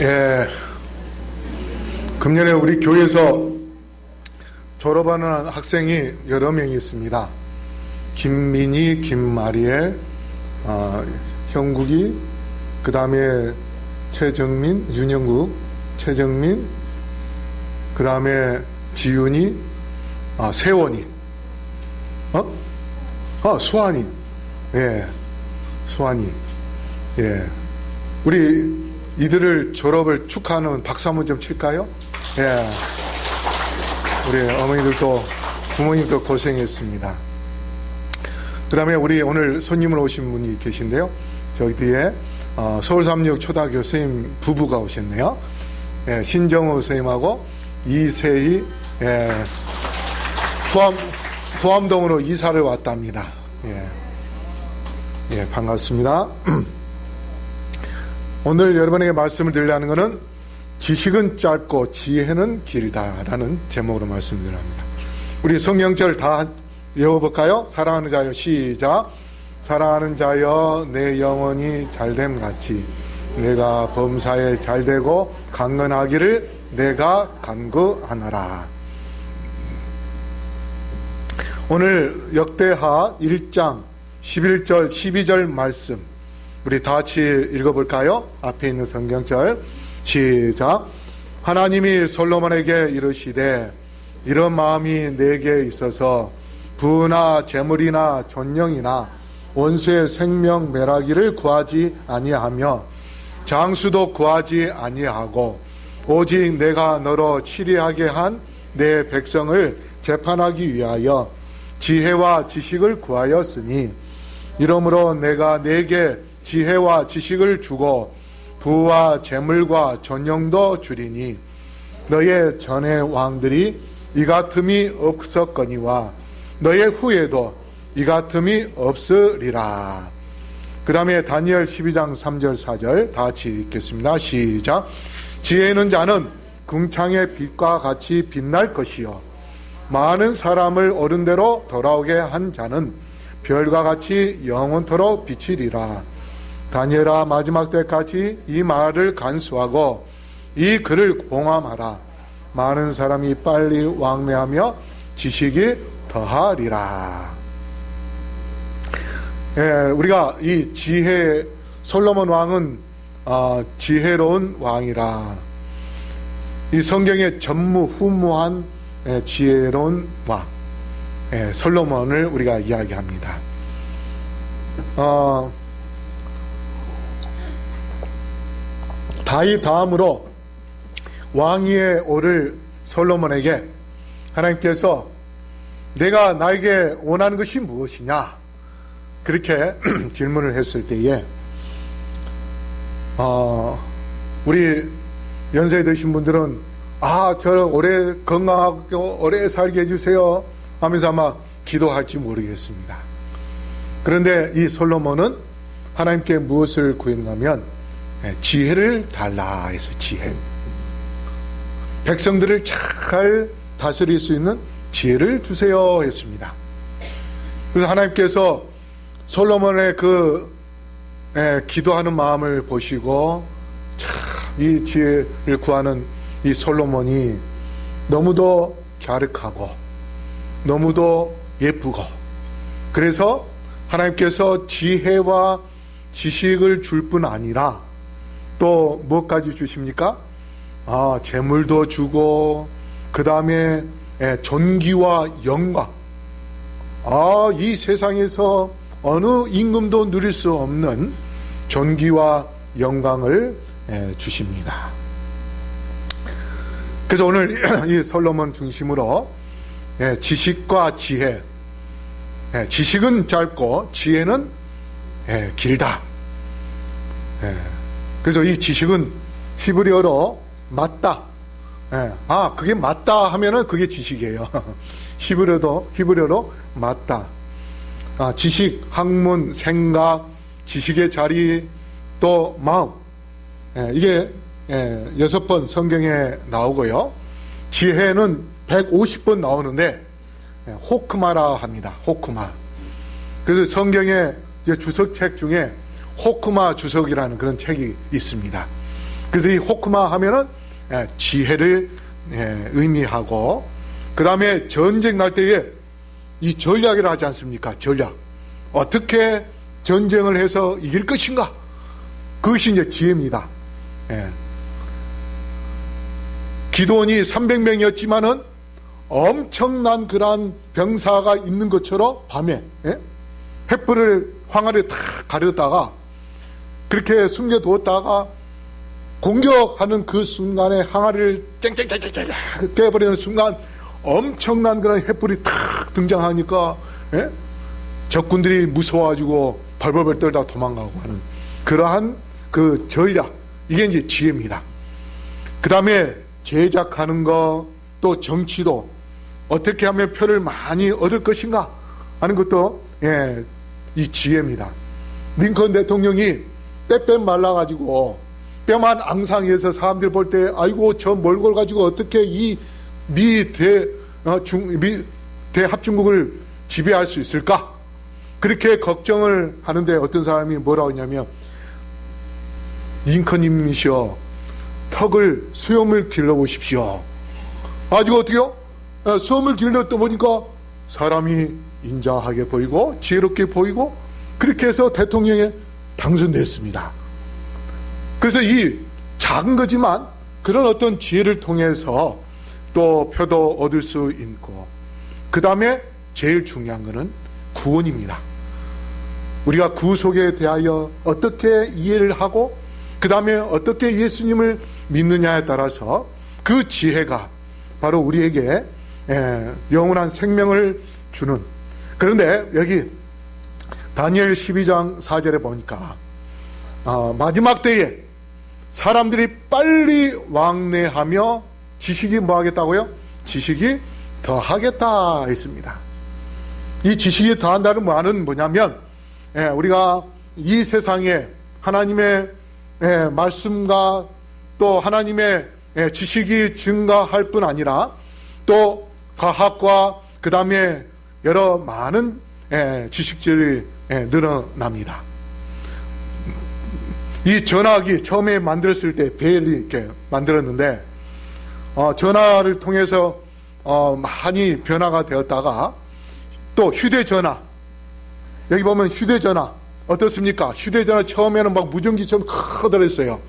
예, 금년에 우리 교회에서 졸업하는 학생이 여러 명이 있습니다. 김민희, 김마리엘, 형국이, 그 다음에 최정민, 윤영국, 최정민, 그 다음에 지윤이, 세원이, 수환이, 예, 수환이, 예, 우리 이들을 졸업을 축하하는 박수 한번 좀 칠까요? 예, 우리 어머니들도 부모님도 고생했습니다. 그 다음에 우리 오늘 손님으로 오신 분이 계신데요. 저기 뒤에 서울366 초등학교 선생님 부부가 오셨네요. 예, 신정우 선생님하고 이세희, 예, 후암동으로 이사를 왔답니다. 예, 예, 반갑습니다. 오늘 여러분에게 말씀을 드리려는 것은 지식은 짧고 지혜는 길다라는 제목으로 말씀을 드립니다. 우리 성경절 다 외워볼까요? 사랑하는 자여, 시작. 사랑하는 자여, 내 영혼이 잘됨 같이 내가 범사에 잘되고 강건하기를 내가 간구하노라. 오늘 역대하 1장 11절 12절 말씀 우리 다 같이 읽어볼까요? 앞에 있는 성경절 시작. 하나님이 솔로몬에게 이르시되 이런 마음이 내게 있어서 부나 재물이나 존영이나 원수의 생명 멸하기를 구하지 아니하며 장수도 구하지 아니하고 오직 내가 너로 치리하게 한 내 백성을 재판하기 위하여 지혜와 지식을 구하였으니 이러므로 내가 내게 지혜와 지식을 주고 부와 재물과 존영도 주리니 너의 전의 왕들이 이 같음이 없었거니와 너의 후에도 이 같음이 없으리라. 그 다음에 다니엘 12장 3절 4절 다 같이 읽겠습니다. 시작. 지혜 있는 자는 궁창의 빛과 같이 빛날 것이요 많은 사람을 옳은대로 돌아오게 한 자는 별과 같이 영원토록 비치리라. 다니엘아, 마지막 때까지 이 말을 간수하고 이 글을 봉함하라. 많은 사람이 빨리 왕래하며 지식이 더하리라. 예, 우리가 이 지혜, 솔로몬 왕은 지혜로운 왕이라. 이 성경의 전무후무한 지혜로운 왕, 솔로몬을 우리가 이야기합니다. 다윗 다음으로 왕위에 오를 솔로몬에게 하나님께서 내가 나에게 원하는 것이 무엇이냐 그렇게 질문을 했을 때에 우리 연세 드신 분들은 저를 오래 건강하고 오래 살게 해주세요 하면서 아마 기도할지 모르겠습니다. 그런데 이 솔로몬은 하나님께 무엇을 구했냐면 지혜를 달라 해서 지혜, 백성들을 잘 다스릴 수 있는 지혜를 주세요 했습니다. 그래서 하나님께서 솔로몬의 그 기도하는 마음을 보시고 이 지혜를 구하는 이 솔로몬이 너무도 갸륵하고 너무도 예쁘고 그래서 하나님께서 지혜와 지식을 줄 뿐 아니라 또 뭐까지 주십니까? 재물도 주고 그 다음에 존귀와 영광, 이 세상에서 어느 임금도 누릴 수 없는 존귀와 영광을 주십니다. 그래서 오늘 이 솔로몬 중심으로 지식과 지혜, 지식은 짧고 지혜는 길다. 그래서 이 지식은 히브리어로 맞다. 그게 맞다 하면은 그게 지식이에요. 히브리어로 맞다. 지식, 학문, 생각, 지식의 자리, 또 마음. 이게 6번 성경에 나오고요. 지혜는 150번 나오는데 호크마라 합니다. 호크마. 그래서 성경의 주석책 중에 호크마 주석이라는 그런 책이 있습니다. 그래서 이 호크마 하면은 지혜를 의미하고, 그 다음에 전쟁 날 때에 이 전략이라 하지 않습니까? 전략. 어떻게 전쟁을 해서 이길 것인가? 그것이 이제 지혜입니다. 기드온이 300명이었지만은 엄청난 그러한 병사가 있는 것처럼 밤에 횃불을 황하에 다 가렸다가 그렇게 숨겨두었다가 공격하는 그 순간에 항아리를 쨍쨍쨍쨍쨍 깨버리는 순간 엄청난 그런 횃불이 탁 등장하니까 적군들이 무서워가지고 벌벌벌 떨다 도망가고 하는 그러한 그 전략, 이게 이제 지혜입니다. 그 다음에 제작하는 거, 또 정치도 어떻게 하면 표를 많이 얻을 것인가 하는 것도 이 지혜입니다. 링컨 대통령이 빼빼 말라가지고 뼈만 앙상해서 사람들 볼 때 아이고 저 몰골 가지고 어떻게 이 미 대합중국을 지배할 수 있을까? 그렇게 걱정을 하는데 어떤 사람이 뭐라고 했냐면, 링컨님이시여 턱을 수염을 길러보십시오. 아주 어떻게요? 수염을 길렀다 보니까 사람이 인자하게 보이고 지혜롭게 보이고 그렇게 해서 대통령에 당선됐습니다. 그래서 이 작은 거지만 그런 어떤 지혜를 통해서 또 표도 얻을 수 있고, 그 다음에 제일 중요한 것은 구원입니다. 우리가 구속에 대하여 어떻게 이해를 하고 그 다음에 어떻게 예수님을 믿느냐에 따라서 그 지혜가 바로 우리에게 영원한 생명을 주는. 그런데 여기 다니엘 12장 4절에 보니까 마지막 때에 사람들이 빨리 왕래하며 지식이 뭐 하겠다고요? 지식이 더하겠다 했습니다. 이 지식이 더한다는 말은 뭐냐면 우리가 이 세상에 하나님의 말씀과 또 하나님의 지식이 증가할 뿐 아니라 또 과학과 그 다음에 여러 많은 지식들이 늘어납니다. 이 전화기 처음에 만들었을 때 벨이 이렇게 만들었는데 전화를 통해서 많이 변화가 되었다가 또 휴대전화, 여기 보면 휴대전화 어떻습니까? 휴대전화 처음에는 막 무전기처럼 커다랬어요.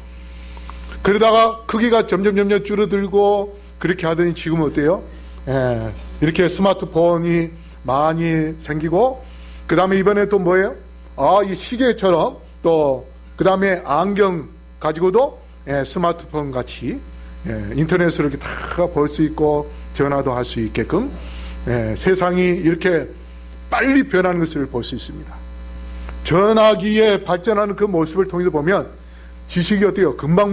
그러다가 크기가 점점 줄어들고 그렇게 하더니 지금은 어때요? 이렇게 스마트폰이 많이 생기고, 그 다음에 이번에 또 뭐예요? 이 시계처럼, 또 그 다음에 안경 가지고도 스마트폰 같이 인터넷으로 이렇게 다 볼 수 있고 전화도 할 수 있게끔 세상이 이렇게 빨리 변하는 것을 볼 수 있습니다. 전화기에 발전하는 그 모습을 통해서 보면 지식이 어때요? 금방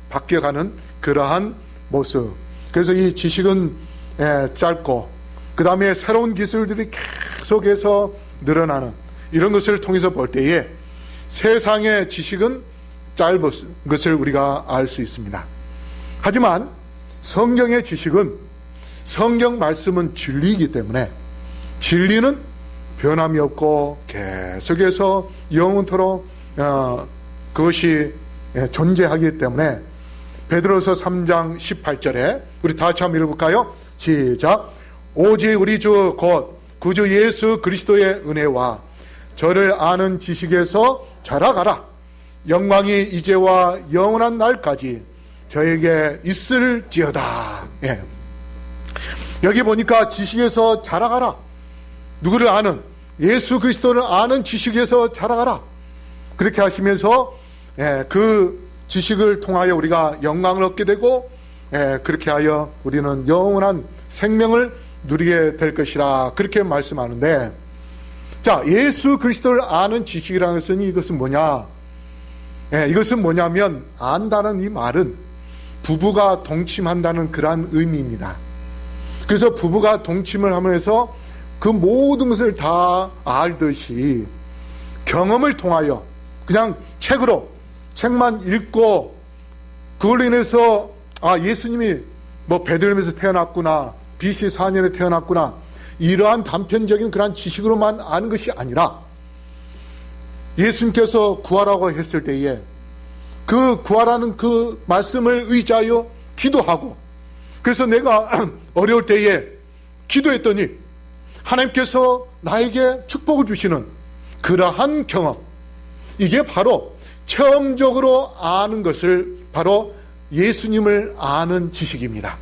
바뀌어가는 그러한 모습. 그래서 이 지식은 짧고 그 다음에 새로운 기술들이 계속해서 늘어나는 이런 것을 통해서 볼 때에 세상의 지식은 짧은 것을 우리가 알 수 있습니다. 하지만 성경의 지식은, 성경 말씀은 진리이기 때문에 진리는 변함이 없고 계속해서 영원토록 그것이 존재하기 때문에 베드로서 3장 18절에 우리 다 같이 한번 읽어볼까요? 시작. 오직 우리 주 곧 구주 예수 그리스도의 은혜와 저를 아는 지식에서 자라가라. 영광이 이제와 영원한 날까지 저에게 있을지어다. 여기 보니까 지식에서 자라가라. 누구를 아는? 예수 그리스도를 아는 지식에서 자라가라. 그렇게 하시면서 그 지식을 통하여 우리가 영광을 얻게 되고 그렇게 하여 우리는 영원한 생명을 누리게 될 것이라 그렇게 말씀하는데, 자, 예수 그리스도를 아는 지식이라는 것은 이것은 뭐냐? 이것은 뭐냐면 안다는 이 말은 부부가 동침한다는 그러한 의미입니다. 그래서 부부가 동침을 하면서 그 모든 것을 다 알듯이 경험을 통하여 그냥 책만 읽고 그걸로 인해서 예수님이 베들레헴에서 태어났구나, BC 4년에 태어났구나, 이러한 단편적인 그런 지식으로만 아는 것이 아니라 예수님께서 구하라고 했을 때에 그 구하라는 그 말씀을 의지하여 기도하고, 그래서 내가 어려울 때에 기도했더니 하나님께서 나에게 축복을 주시는 그러한 경험, 이게 바로 체험적으로 아는 것을 바로 예수님을 아는 지식입니다.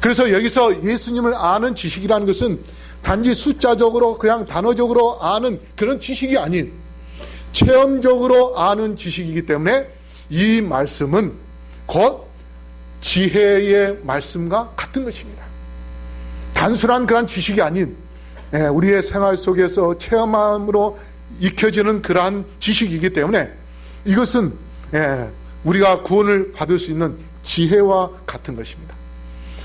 그래서 여기서 예수님을 아는 지식이라는 것은 단지 숫자적으로 그냥 단어적으로 아는 그런 지식이 아닌 체험적으로 아는 지식이기 때문에 이 말씀은 곧 지혜의 말씀과 같은 것입니다. 단순한 그런 지식이 아닌 우리의 생활 속에서 체험함으로 익혀지는 그러한 지식이기 때문에 이것은 우리가 구원을 받을 수 있는 지혜와 같은 것입니다.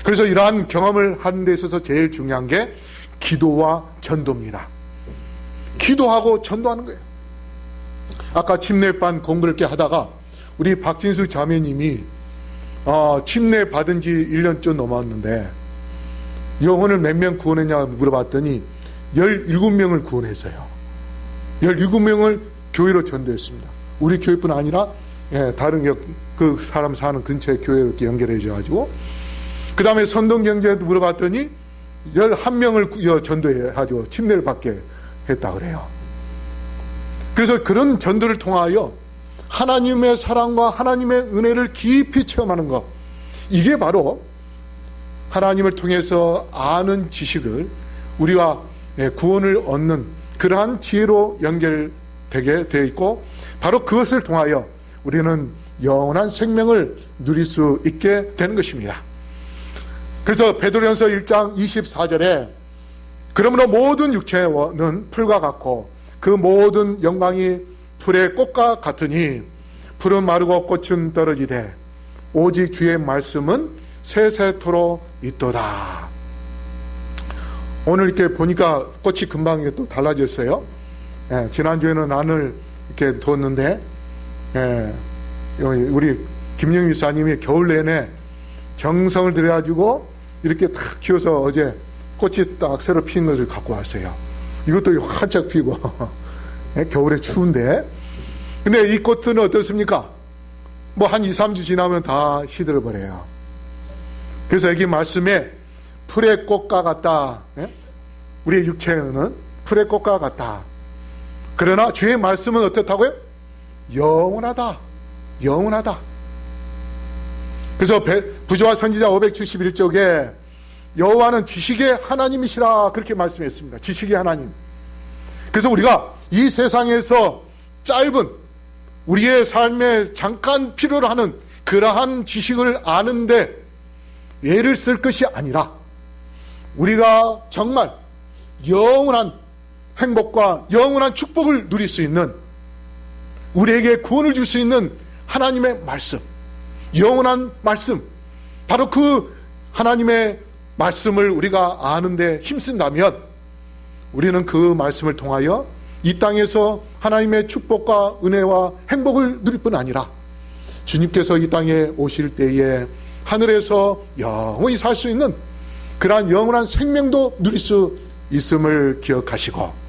그래서 이러한 경험을 하는 데 있어서 제일 중요한 게 기도와 전도입니다. 기도하고 전도하는 거예요. 아까 침례반 공부를 이렇게 하다가 우리 박진수 자매님이 침례 받은 지 1년쯤 넘었는데 영혼을 몇 명 구원했냐 물어봤더니 17명을 구원했어요. 17명을 교회로 전도했습니다. 우리 교회뿐 아니라 다른 그 사람 사는 근처에 교회로 이렇게 연결해 줘가지고, 그 다음에 선동경제도 물어봤더니 11명을 전도해가지고 침례를 받게 했다 그래요. 그래서 그런 전도를 통하여 하나님의 사랑과 하나님의 은혜를 깊이 체험하는 것, 이게 바로 하나님을 통해서 아는 지식을 우리가 구원을 얻는 그러한 지혜로 연결되게 되어 있고, 바로 그것을 통하여 우리는 영원한 생명을 누릴 수 있게 되는 것입니다. 그래서 베드로전서 1장 24절에 그러므로 모든 육체는 풀과 같고 그 모든 영광이 풀의 꽃과 같으니 풀은 마르고 꽃은 떨어지되 오직 주의 말씀은 세세토록 있도다. 오늘 이렇게 보니까 꽃이 금방 또 달라졌어요. 지난주에는 안을 이렇게 뒀는데 우리 김영희 목사님이 겨울 내내 정성을 들여가지고 이렇게 탁 키워서 어제 꽃이 딱 새로 피는 것을 갖고 왔어요. 이것도 활짝 피고 겨울에 추운데, 근데 이 꽃은 어떻습니까? 뭐 한 2, 3주 지나면 다 시들어버려요. 그래서 여기 말씀에 풀의 꽃과 같다. 우리의 육체는 풀의 꽃과 같다. 그러나 주의 말씀은 어떻다고요? 영원하다. 영원하다. 그래서 부조와 선지자 571쪽에 여호와는 지식의 하나님이시라 그렇게 말씀했습니다. 지식의 하나님. 그래서 우리가 이 세상에서 짧은 우리의 삶에 잠깐 필요로 하는 그러한 지식을 아는데 애를 쓸 것이 아니라 우리가 정말 영원한 행복과 영원한 축복을 누릴 수 있는, 우리에게 구원을 줄 수 있는 하나님의 말씀, 영원한 말씀, 바로 그 하나님의 말씀을 우리가 아는데 힘쓴다면 우리는 그 말씀을 통하여 이 땅에서 하나님의 축복과 은혜와 행복을 누릴 뿐 아니라 주님께서 이 땅에 오실 때에 하늘에서 영원히 살 수 있는 그러한 영원한 생명도 누릴 수 있음을 기억하시고,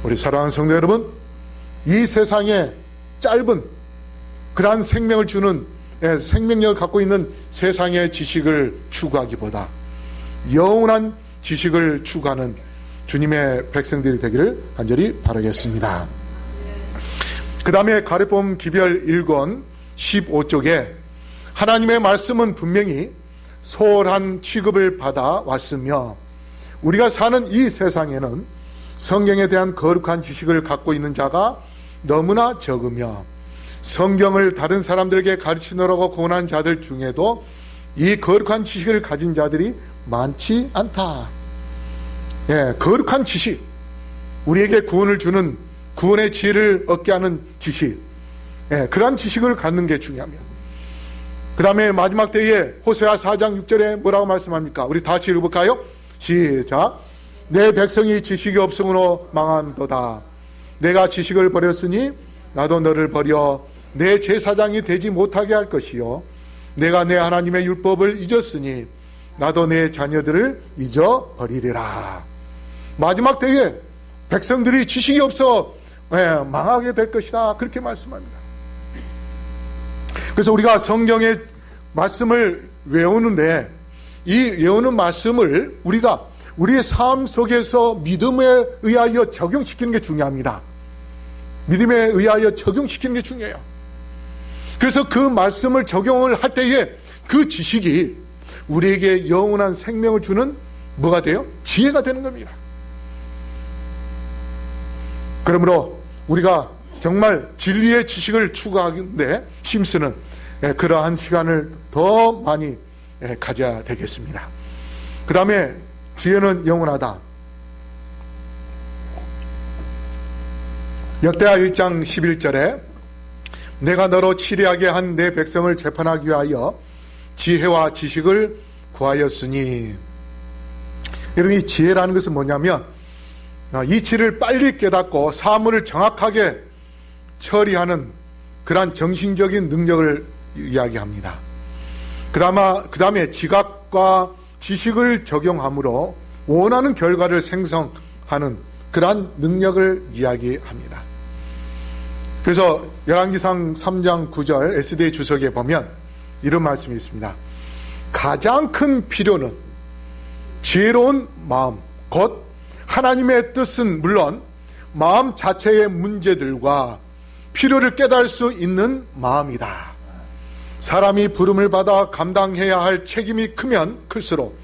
우리 사랑하는 성도 여러분, 이 세상에 짧은 그러한 생명을 주는 생명력을 갖고 있는 세상의 지식을 추구하기보다 영원한 지식을 추구하는 주님의 백성들이 되기를 간절히 바라겠습니다. 그 다음에 가르폼 기별 1권 15쪽에 하나님의 말씀은 분명히 소홀한 취급을 받아 왔으며 우리가 사는 이 세상에는 성경에 대한 거룩한 지식을 갖고 있는 자가 너무나 적으며 성경을 다른 사람들에게 가르치느라고 고난한 자들 중에도 이 거룩한 지식을 가진 자들이 많지 않다. 거룩한 지식, 우리에게 구원을 주는 구원의 지혜를 얻게 하는 지식, 그러한 지식을 갖는 게 중요합니다. 그 다음에 마지막 때에 호세아 4장 6절에 뭐라고 말씀합니까? 우리 다 같이 읽어볼까요? 시작. 내 백성이 지식이 없음으로 망한도다. 내가 지식을 버렸으니 나도 너를 버려 내 제사장이 되지 못하게 할 것이요 내가 내 하나님의 율법을 잊었으니 나도 내 자녀들을 잊어버리리라. 마지막 때에 백성들이 지식이 없어 망하게 될 것이다, 그렇게 말씀합니다. 그래서 우리가 성경의 말씀을 외우는데 이 외우는 말씀을 우리가 우리의 삶 속에서 믿음에 의하여 적용시키는 게 중요합니다. 믿음에 의하여 적용시키는 게 중요해요. 그래서 그 말씀을 적용을 할 때에 그 지식이 우리에게 영원한 생명을 주는 뭐가 돼요? 지혜가 되는 겁니다. 그러므로 우리가 정말 진리의 지식을 추구하는데 힘쓰는 그러한 시간을 더 많이 가져야 되겠습니다. 그 다음에 지혜는 영원하다. 역대하 1장 11절에 내가 너로 치리하게 한 내 백성을 재판하기 위하여 지혜와 지식을 구하였으니. 여러분, 이 지혜라는 것은 뭐냐면 이치를 빨리 깨닫고 사물을 정확하게 처리하는 그러한 정신적인 능력을 이야기합니다. 그 다음에 지각과 지식을 적용함으로 원하는 결과를 생성하는 그러한 능력을 이야기합니다. 그래서 열왕기상 3장 9절 SDA 주석에 보면 이런 말씀이 있습니다. 가장 큰 필요는 지혜로운 마음, 곧 하나님의 뜻은 물론 마음 자체의 문제들과 필요를 깨달을 수 있는 마음이다. 사람이 부름을 받아 감당해야 할 책임이 크면 클수록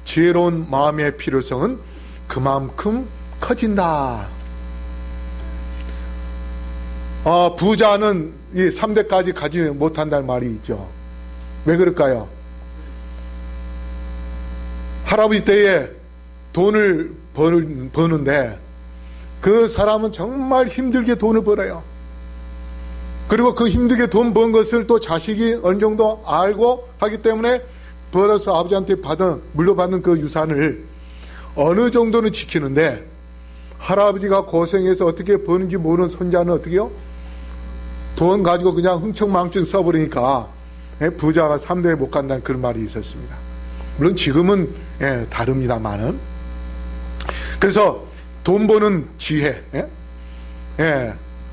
지혜로운 마음의 필요성은 그만큼 커진다. 부자는 이 3대까지 가지 못한다는 말이 있죠. 왜 그럴까요? 할아버지 때에 돈을 버는데 그 사람은 정말 힘들게 돈을 벌어요. 그리고 그 힘들게 돈 번 것을 또 자식이 어느 정도 알고 하기 때문에 벌어서 아버지한테 물려받는 그 유산을 어느 정도는 지키는데, 할아버지가 고생해서 어떻게 버는지 모르는 손자는 어떻게 해요? 돈 가지고 그냥 흥청망청 써버리니까 부자가 3대에 못 간다는 그런 말이 있었습니다. 물론 지금은 다릅니다만은. 그래서 돈 버는 지혜,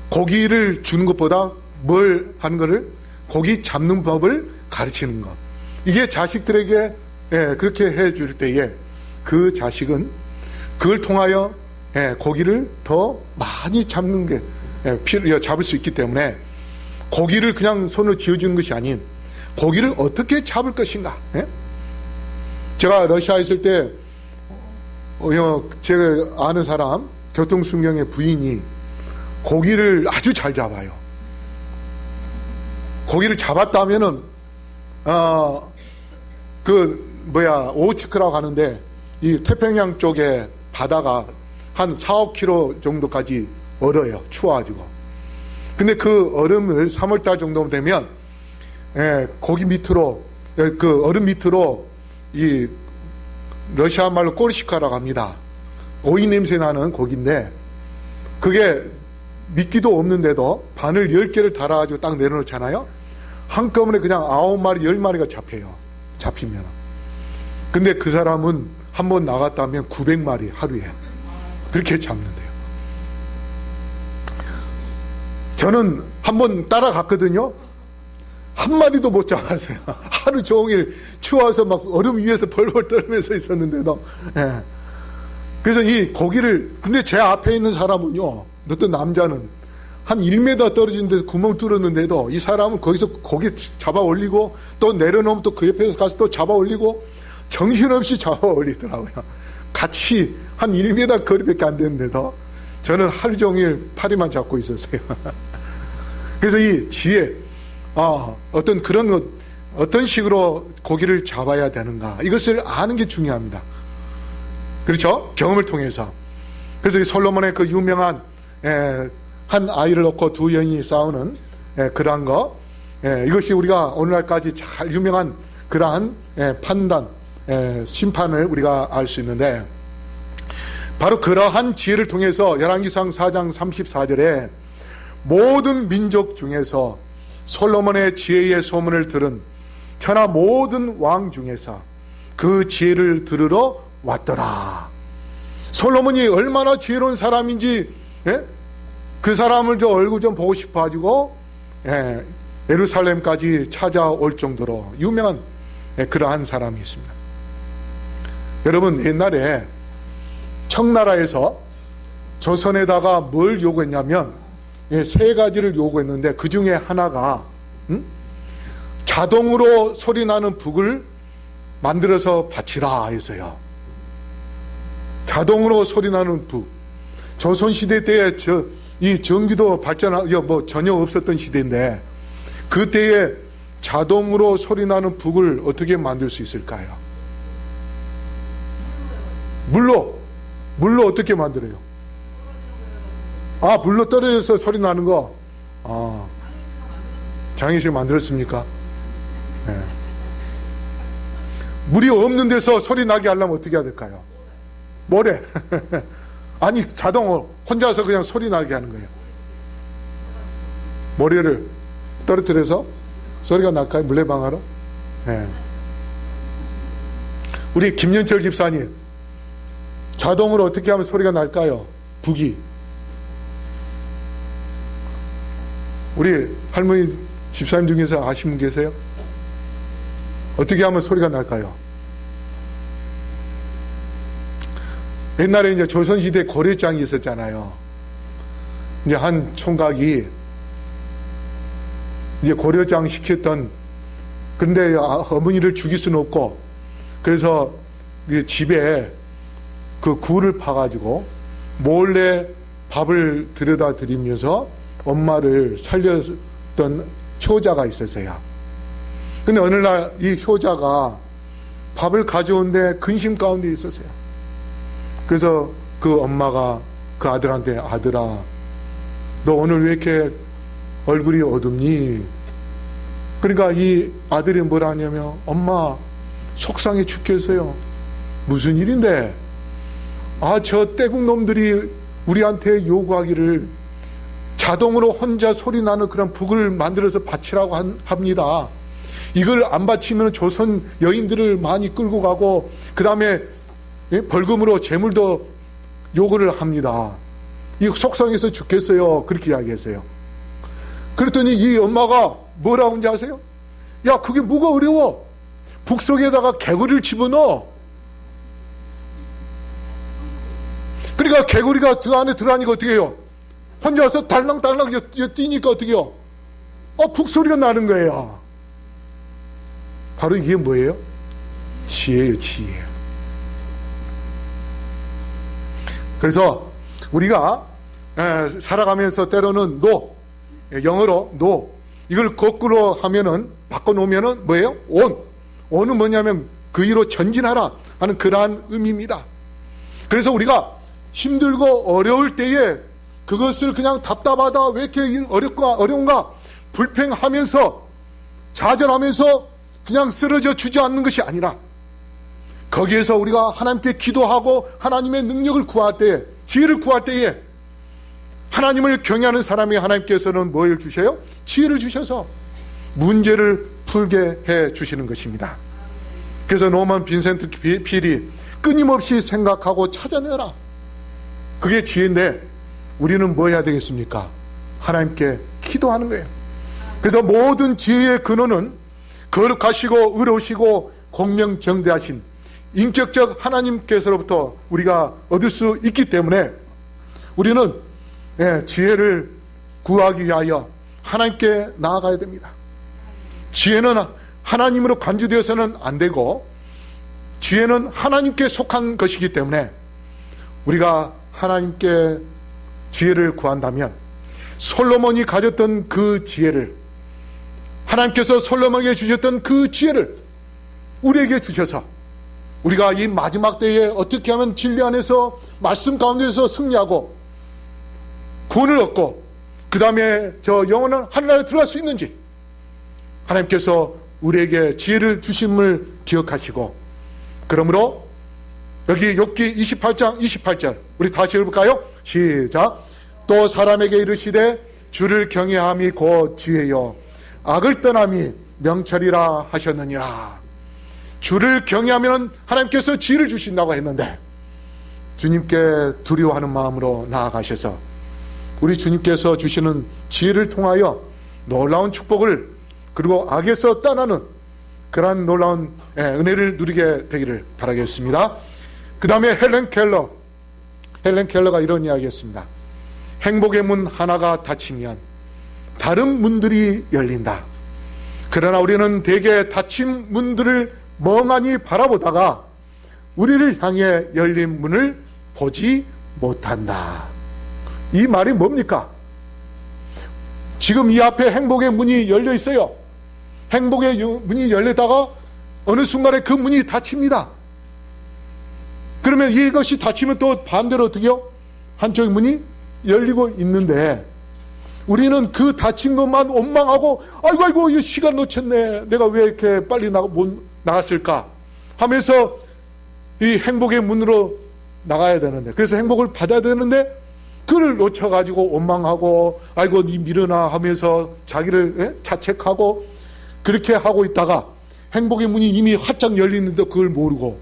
고기를 주는 것보다 뭘 하는 거를, 고기 잡는 법을 가르치는 것, 이게 자식들에게 그렇게 해줄 때에 그 자식은 그걸 통하여 고기를 더 많이 잡는 게 잡을 수 있기 때문에, 고기를 그냥 손으로 쥐어주는 것이 아닌 고기를 어떻게 잡을 것인가. 제가 러시아에 있을 때 제가 아는 사람 교통순경의 부인이 고기를 아주 잘 잡아요. 고기를 잡았다면은 오츠크라고 하는데 이 태평양 쪽에 바다가 한 4, 5km 정도까지 얼어요. 추워가지고. 근데 그 얼음을 3월달 정도 되면 고기 밑으로, 그 얼음 밑으로 이 러시아 말로 꼬르시카라고 합니다. 오이 냄새 나는 고기인데 그게 미끼도 없는데도 바늘 10개를 달아가지고 딱 내려놓잖아요. 한꺼번에 그냥 9마리 10마리가 잡히면. 근데 그 사람은 한 번 나갔다면 900마리 하루에 그렇게 잡는데요. 저는 한 번 따라갔거든요. 한 마리도 못 잡았어요. 하루 종일 추워서 막 얼음 위에서 벌벌 떨면서 있었는데도. 그래서 이 고기를, 근데 제 앞에 있는 사람은요, 어떤 남자는 한 1m 떨어진 데서 구멍 뚫었는데도 이 사람은 거기서 고기 잡아 올리고 또 내려놓으면 또 그 옆에서 가서 또 잡아 올리고 정신없이 잡아 올리더라고요. 같이 한 1m 거리밖에 안 되는데도 저는 하루 종일 파리만 잡고 있었어요. 그래서 이 지혜, 어떤 식으로 고기를 잡아야 되는가, 이것을 아는 게 중요합니다. 그렇죠? 경험을 통해서. 그래서 이 솔로몬의 그 유명한 한 아이를 놓고 두 여인이 싸우는 그러한 거, 이것이 우리가 오늘날까지 잘 유명한 그러한 판단, 심판을 우리가 알 수 있는데, 바로 그러한 지혜를 통해서 열왕기상 4장 34절에 모든 민족 중에서 솔로몬의 지혜의 소문을 들은 천하 모든 왕 중에서 그 지혜를 들으러 왔더라. 솔로몬이 얼마나 지혜로운 사람인지 그 사람을 저 얼굴 좀 보고 싶어가지고 예루살렘까지 찾아올 정도로 유명한 그러한 사람이 있습니다. 여러분, 옛날에 청나라에서 조선에다가 뭘 요구했냐면 세 가지를 요구했는데 그 중에 하나가 자동으로 소리나는 북을 만들어서 바치라 해서요. 자동으로 소리나는 북. 조선시대 때에 이 전기도 전혀 없었던 시대인데 그때에 자동으로 소리나는 북을 어떻게 만들 수 있을까요? 물로 어떻게 만들어요? 물로 떨어져서 소리 나는 거. 장희실 만들었습니까? 네. 물이 없는 데서 소리 나게 하려면 어떻게 해야 될까요? 모래. 아니, 자동으로 혼자서 그냥 소리 나게 하는 거예요. 모래를 떨어뜨려서 소리가 날까요? 물레방아로? 네. 우리 김연철 집사님, 자동으로 어떻게 하면 소리가 날까요? 북이. 우리 할머니 집사님 중에서 아시는 분 계세요? 어떻게 하면 소리가 날까요? 옛날에 이제 조선시대 고려장이 있었잖아요. 이제 한 총각이 이제 고려장 시켰던, 근데 어머니를 죽일 수는 없고, 그래서 집에 그 굴을 파가지고 몰래 밥을 들여다 드리면서 엄마를 살렸던 효자가 있었어요. 근데 어느 날 이 효자가 밥을 가져오는데 근심 가운데 있었어요. 그래서 그 엄마가 그 아들한테, 아들아, 너 오늘 왜 이렇게 얼굴이 어둡니? 그러니까 이 아들이 뭐라 하냐면, 엄마, 속상해 죽겠어요. 무슨 일인데? 저 떼국놈들이 우리한테 요구하기를 자동으로 혼자 소리 나는 그런 북을 만들어서 바치라고 합니다. 이걸 안 바치면 조선 여인들을 많이 끌고 가고 그 다음에 벌금으로 재물도 요구를 합니다. 이 속상해서 죽겠어요. 그렇게 이야기했어요. 그랬더니 이 엄마가 뭐라고 하는지 아세요? 야, 그게 뭐가 어려워? 북 속에다가 개구리를 집어넣어. 그러니까 개구리가 그 안에 들어가니까 어떻게 해요? 혼자서 달랑달랑 뛰니까 어떻게 해요? 북 소리가 나는 거예요. 바로 이게 뭐예요? 지혜예요, 지혜. 그래서 우리가 살아가면서 때로는 영어로 no, 이걸 거꾸로 하면은, 바꿔놓으면은 뭐예요? on은 뭐냐면 그 이로 전진하라 하는 그러한 의미입니다. 그래서 우리가 힘들고 어려울 때에 그것을 그냥 답답하다, 왜 이렇게 어려운가 불평하면서 좌절하면서 그냥 쓰러져 주지 않는 것이 아니라, 거기에서 우리가 하나님께 기도하고 하나님의 능력을 구할 때에, 지혜를 구할 때에 하나님을 경외하는 사람이 하나님께서는 뭘 주셔요? 지혜를 주셔서 문제를 풀게 해 주시는 것입니다. 그래서 노만 빈센트 필이 끊임없이 생각하고 찾아내라, 그게 지혜인데, 우리는 뭐 해야 되겠습니까? 하나님께 기도하는 거예요. 그래서 모든 지혜의 근원은 거룩하시고 의로우시고 공명정대하신 인격적 하나님께서로부터 우리가 얻을 수 있기 때문에 우리는 지혜를 구하기 위하여 하나님께 나아가야 됩니다. 지혜는 하나님으로 간주되어서는 안 되고, 지혜는 하나님께 속한 것이기 때문에 우리가 하나님께 지혜를 구한다면 솔로몬이 가졌던 그 지혜를, 하나님께서 솔로몬에게 주셨던 그 지혜를 우리에게 주셔서 우리가 이 마지막 때에 어떻게 하면 진리 안에서 말씀 가운데서 승리하고 구원을 얻고 그 다음에 저 영원한 하늘나라에 들어갈 수 있는지, 하나님께서 우리에게 지혜를 주심을 기억하시고, 그러므로 여기 욥기 28장 28절 우리 다시 읽어볼까요? 시작. 또 사람에게 이르시되 주를 경외함이 곧 지혜요 악을 떠남이 명철이라 하셨느니라. 주를 경외하면 하나님께서 지혜를 주신다고 했는데, 주님께 두려워하는 마음으로 나아가셔서 우리 주님께서 주시는 지혜를 통하여 놀라운 축복을 그리고 악에서 떠나는 그러한 놀라운 은혜를 누리게 되기를 바라겠습니다. 그 다음에 헬렌 켈러가 이런 이야기했습니다. 행복의 문 하나가 닫히면 다른 문들이 열린다. 그러나 우리는 대개 닫힌 문들을 멍하니 바라보다가 우리를 향해 열린 문을 보지 못한다. 이 말이 뭡니까? 지금 이 앞에 행복의 문이 열려 있어요. 행복의 문이 열리다가 어느 순간에 그 문이 닫힙니다. 그러면 이것이 닫히면 또 반대로 어떻게요? 한쪽의 문이 열리고 있는데 우리는 그 닫힌 것만 원망하고 아이고 이 시간 놓쳤네. 내가 왜 이렇게 빨리 못 나갔을까 하면서 이 행복의 문으로 나가야 되는데, 그래서 행복을 받아야 되는데 그를 놓쳐가지고 원망하고 아이고 니 미련아 하면서 자기를 자책하고 그렇게 하고 있다가 행복의 문이 이미 활짝 열리는데 그걸 모르고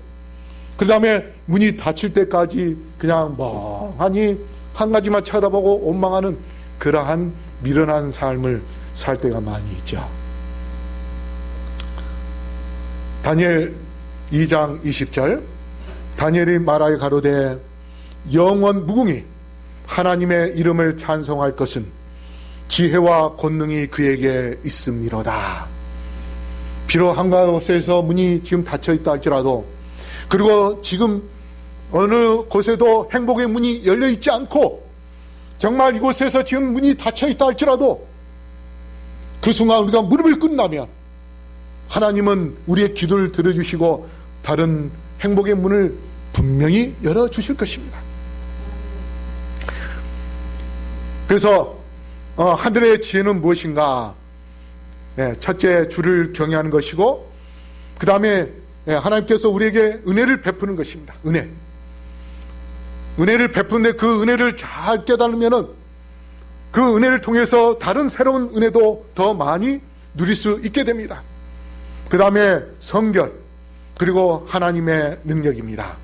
그 다음에 문이 닫힐 때까지 그냥 멍하니 한 가지만 쳐다보고 원망하는 그러한 미련한 삶을 살 때가 많이 있죠. 다니엘 2장 20절, 다니엘이 말하여 가로되 영원 무궁히 하나님의 이름을 찬송할 것은 지혜와 권능이 그에게 있음이로다. 비록 한가운데에서 문이 지금 닫혀 있다 할지라도, 그리고 지금 어느 곳에도 행복의 문이 열려 있지 않고 정말 이곳에서 지금 문이 닫혀 있다 할지라도 그 순간 우리가 무릎을 꿇는다면 하나님은 우리의 기도를 들어주시고 다른 행복의 문을 분명히 열어주실 것입니다. 그래서 하늘의 지혜는 무엇인가? 첫째, 주를 경외하는 것이고, 그 다음에 하나님께서 우리에게 은혜를 베푸는 것입니다. 은혜를 베푸는데 그 은혜를 잘 깨달으면은 그 은혜를 통해서 다른 새로운 은혜도 더 많이 누릴 수 있게 됩니다. 그 다음에 성결, 그리고 하나님의 능력입니다.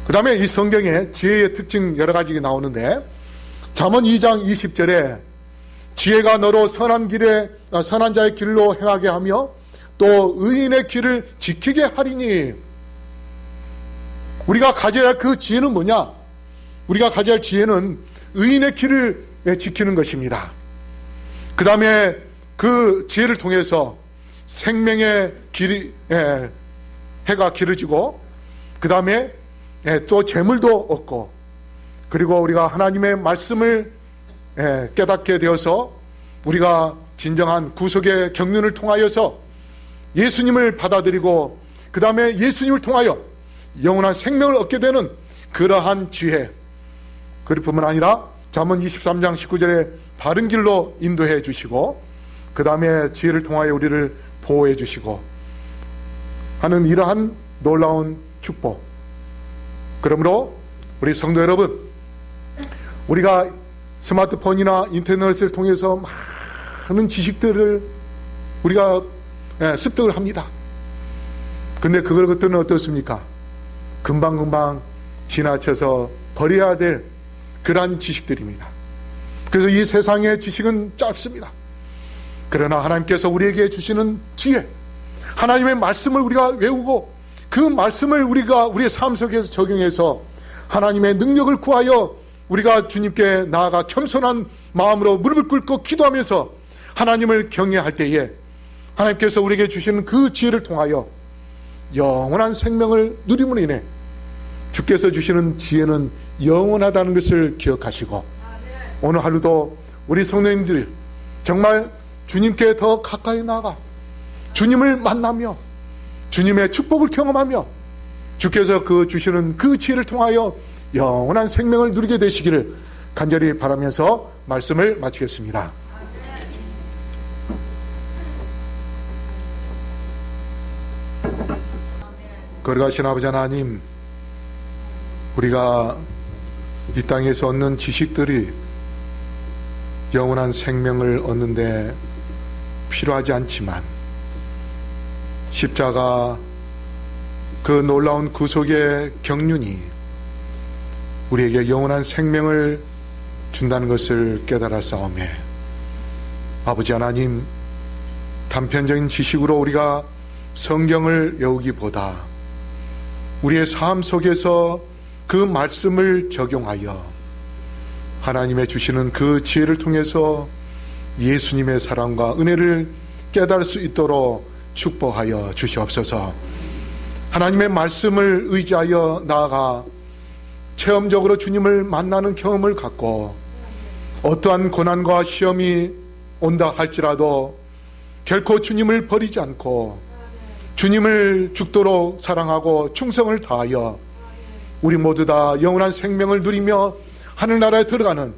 그 다음에 이 성경에 지혜의 특징 여러 가지가 나오는데, 잠언 2장 20절에 지혜가 너로 선한 자의 길로 행하게 하며 또 의인의 길을 지키게 하리니. 우리가 가져야 할 그 지혜는 뭐냐? 우리가 가져야 할 지혜는 의인의 길을 지키는 것입니다. 그 다음에 그 지혜를 통해서 생명의 길이 해가 길어지고, 그 다음에 또 재물도 얻고, 그리고 우리가 하나님의 말씀을 깨닫게 되어서 우리가 진정한 구속의 경륜을 통하여서 예수님을 받아들이고 그 다음에 예수님을 통하여 영원한 생명을 얻게 되는 그러한 지혜, 그뿐만 아니라 잠언 23장 19절에 바른 길로 인도해 주시고 그 다음에 지혜를 통하여 우리를 보호해 주시고 하는 이러한 놀라운 축복. 그러므로 우리 성도 여러분, 우리가 스마트폰이나 인터넷을 통해서 많은 지식들을 우리가 습득을 합니다. 근데 그것들은 어떻습니까? 금방금방 지나쳐서 버려야 될 그러한 지식들입니다. 그래서 이 세상의 지식은 짧습니다. 그러나 하나님께서 우리에게 주시는 지혜, 하나님의 말씀을 우리가 외우고 그 말씀을 우리가 우리의 삶 속에서 적용해서 하나님의 능력을 구하여 우리가 주님께 나아가 겸손한 마음으로 무릎을 꿇고 기도하면서 하나님을 경외할 때에 하나님께서 우리에게 주시는 그 지혜를 통하여 영원한 생명을 누림으로 인해 주께서 주시는 지혜는 영원하다는 것을 기억하시고 오늘 하루도 우리 성도님들이 정말 주님께 더 가까이 나아가 주님을 만나며 주님의 축복을 경험하며 주께서 그 주시는 그 지혜를 통하여 영원한 생명을 누리게 되시기를 간절히 바라면서 말씀을 마치겠습니다. 거룩하신 아버지 하나님, 우리가 이 땅에서 얻는 지식들이 영원한 생명을 얻는데 필요하지 않지만 십자가 그 놀라운 구속의 경륜이 우리에게 영원한 생명을 준다는 것을 깨달아 싸우며 아버지 하나님, 단편적인 지식으로 우리가 성경을 외우기보다 우리의 삶 속에서 그 말씀을 적용하여 하나님의 주시는 그 지혜를 통해서 예수님의 사랑과 은혜를 깨달을 수 있도록 축복하여 주시옵소서. 하나님의 말씀을 의지하여 나아가 체험적으로 주님을 만나는 경험을 갖고 어떠한 고난과 시험이 온다 할지라도 결코 주님을 버리지 않고 주님을 죽도록 사랑하고 충성을 다하여 우리 모두 다 영원한 생명을 누리며 하늘나라에 들어가는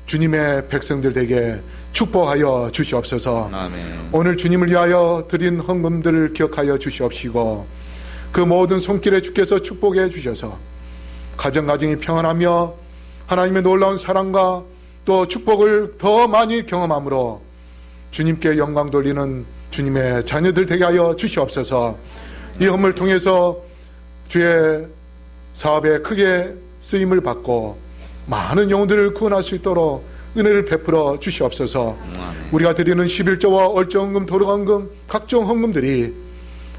주님의 백성들 되게 축복하여 주시옵소서. 아멘. 오늘 주님을 위하여 드린 헌금들을 기억하여 주시옵시고 그 모든 손길에 주께서 축복해 주셔서 가정가정이 평안하며 하나님의 놀라운 사랑과 또 축복을 더 많이 경험함으로 주님께 영광 돌리는 주님의 자녀들 되게 하여 주시옵소서. 이 헌금을 통해서 주의 사업에 크게 쓰임을 받고 많은 영혼들을 구원할 수 있도록 은혜를 베풀어 주시옵소서. 우리가 드리는 11조와 얼정헌금, 도덕헌금, 각종 헌금들이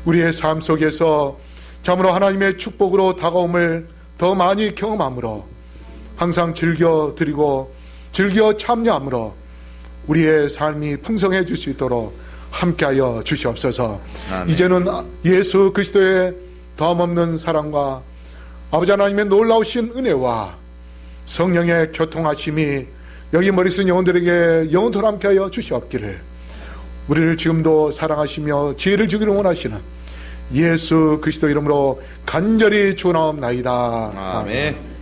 우리의 삶 속에서 참으로 하나님의 축복으로 다가옴을 더 많이 경험함으로 항상 즐겨 드리고 즐겨 참여함으로 우리의 삶이 풍성해질 수 있도록 함께하여 주시옵소서. 아멘. 이제는 예수 그리스도의 더함없는 사랑과 아버지 하나님의 놀라우신 은혜와 성령의 교통하심이 여기 머리 쓴 영혼들에게 영원토록 함께하여 주시옵기를 우리를 지금도 사랑하시며 지혜를 주기를 원하시는 예수 그리스도 이름으로 간절히 축원하옵나이다. 아멘.